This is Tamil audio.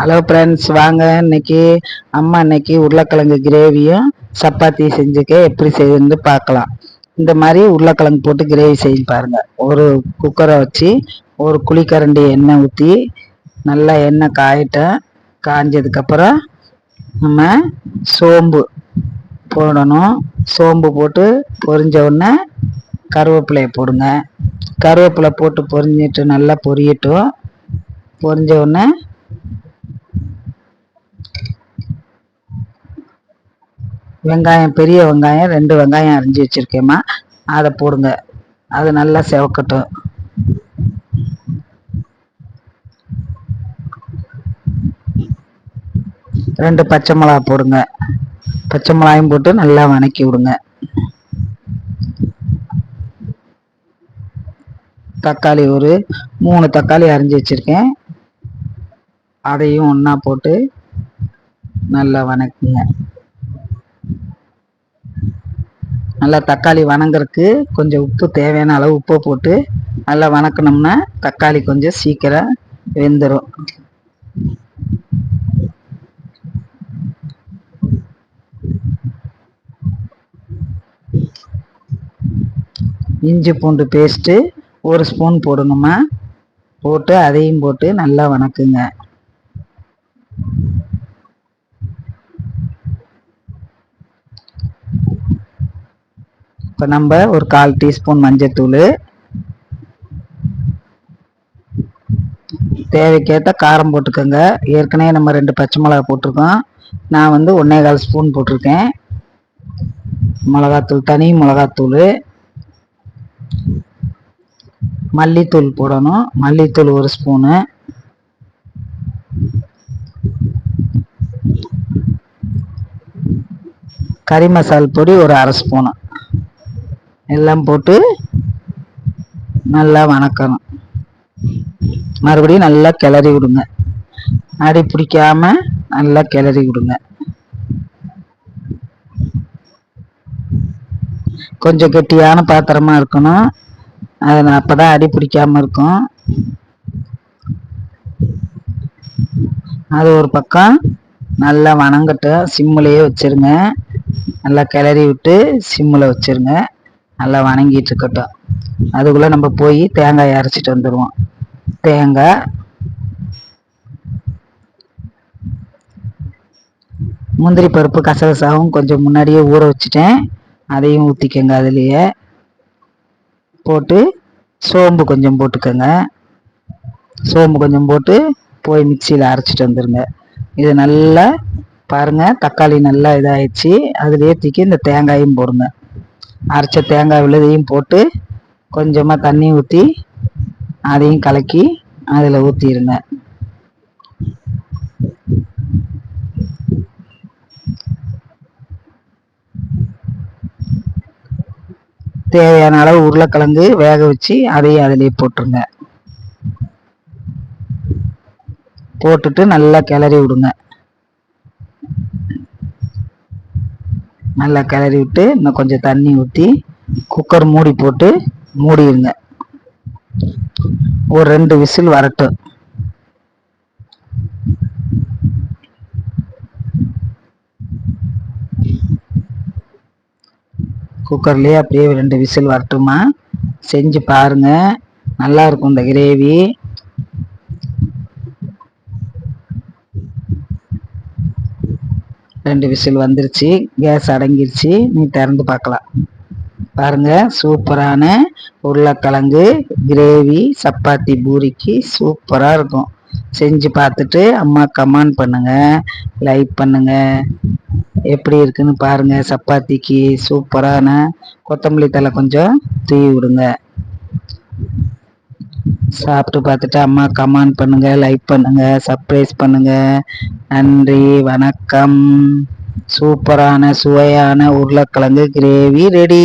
ஹலோ ஃப்ரெண்ட்ஸ், வாங்க இன்னைக்கு உருளைக்கிழங்கு கிரேவியும் சப்பாத்தி செஞ்சுக்க எப்படி செய்யுதுன்னு பார்க்கலாம். இந்த மாதிரி உருளைக்கிழங்கு போட்டு கிரேவி செய்து பாருங்க. ஒரு குக்கரை வச்சு ஒரு குழிக்கரண்டி எண்ணெய் ஊற்றி நல்லா எண்ணெய் காஞ்சதுக்கப்புறம் நம்ம சோம்பு போடணும். சோம்பு போட்டு பொரிஞ்ச உடனே கருவேப்பிலையை போடுங்க. கருவேப்பிலை போட்டு பொரிஞ்சிட்டு நல்லா பொரியட்டும். பொரிஞ்ச உடனே வெங்காயம், பெரிய வெங்காயம் 2 வெங்காயம் அரிஞ்சு வச்சிருக்கேம்மா, அதை போடுங்க. அது நல்லா செவக்கட்டும். ரெண்டு பச்சை மிளகா போடுங்க. பச்சை மிளகாயும் போட்டு நல்லா வதக்கி விடுங்க. தக்காளி ஒரு 3 தக்காளி அரிஞ்சு வச்சிருக்கேன், அதையும் ஒன்றா போட்டு நல்லா வதக்குங்க. நல்லா தக்காளி வதங்குறதுக்கு கொஞ்சம் உப்பு, தேவையான அளவு உப்பு போட்டு நல்லா வதக்கணும்னா தக்காளி கொஞ்சம் சீக்கிரம் வெந்துடும். இஞ்சி பூண்டு பேஸ்ட்டு 1 ஸ்பூன் போடணுமா, போட்டு அதையும் போட்டு நல்லா வதக்குங்க. இப்போ நம்ம ஒரு 1/4 டீஸ்பூன் மஞ்சத்தூள், தேவைக்கேற்ற காரம் போட்டுக்கோங்க. ஏற்கனவே நம்ம 2 பச்சை மிளகா போட்டிருக்கோம். நான் 1/4 ஸ்பூன் போட்டிருக்கேன் மிளகாத்தூள், தனி மிளகாத்தூள். மல்லித்தூள் போடணும். மல்லித்தூள் 1 ஸ்பூனு. கறி மசால் பொடி ஒரு 1/2 ஸ்பூனு. எல்லாம் போட்டு நல்லா வதக்கணும். மறுபடியும் நல்லா கிளறி விடுங்க. அடி பிடிக்காம நல்லா கிளறி விடுங்க. கொஞ்சம் கெட்டியான பாத்திரமா இருக்கணும், அப்பதான் அடி பிடிக்காம இருக்கும். அது ஒரு பக்கம் நல்லா வதங்கட்டும். சிம்மிலேயே வச்சிருங்க. நல்லா கிளறி விட்டு சிம்மில் வச்சிருங்க. நல்லா வதங்கிட்டு இருக்கட்டும். அதுக்குள்ளே நம்ம போய் தேங்காய் அரைச்சிட்டு வந்துடுவோம். தேங்காய், முந்திரி பருப்பு, கசகசாவும் கொஞ்சம் முன்னாடியே ஊற வச்சுட்டேன், அதையும் ஊற்றிக்கங்க. அதுலேயே போட்டு சோம்பு கொஞ்சம் போட்டுக்கோங்க. சோம்பு கொஞ்சம் போட்டு போய் மிக்சியில் அரைச்சிட்டு வந்துடுங்க. இது நல்லா பாருங்கள், தக்காளி நல்லா இதாகிடுச்சு. அதுலேயே தூக்கி இந்த தேங்காயும் போடுங்க. அரைச்ச தேங்காய் விழுதையும் போட்டு கொஞ்சமாக தண்ணி ஊற்றி அதையும் கலக்கி அதில் ஊற்றிடுங்க. தேவையான அளவு உருளைக்கிழங்கு வேக வச்சு அதையும் அதிலேயே போட்டுருங்க. போட்டுட்டு நல்லா கிளறி விடுங்க. நல்லா கிளறி விட்டு இன்னும் கொஞ்சம் தண்ணி ஊற்றி குக்கர் மூடி போட்டு மூடிடுங்க. ஒரு 2 விசில் வரட்டும். குக்கர்லேயே அப்படியே 2 விசில் வரட்டுமா, செஞ்சு பாருங்க. நல்லா இருக்கும் இந்த கிரேவி. ரெண்டு விசில் வந்துருச்சு, கேஸ் அடங்கிருச்சு. நீ திறந்து பார்க்கலாம். பாருங்க, சூப்பரான உருளைக்கிழங்கு கிரேவி சப்பாத்தி பூரிக்கு சூப்பராக இருக்கும். செஞ்சு பார்த்துட்டு அம்மா கமெண்ட் பண்ணுங்க, லைக் பண்ணுங்க. எப்படி இருக்குன்னு பாருங்க. சப்பாத்திக்கு சூப்பரான கொத்தமல்லி தழை கொஞ்சம் தூவி விடுங்க. சாப்பிட்டு பார்த்துட்டு அம்மா கமெண்ட் பண்ணுங்க, லைக் பண்ணுங்க, சப்ஸ்கிரைப் பண்ணுங்க. நன்றி, வணக்கம். சூப்பரான சுவையான உருளைக்கிழங்கு கிரேவி ரெடி.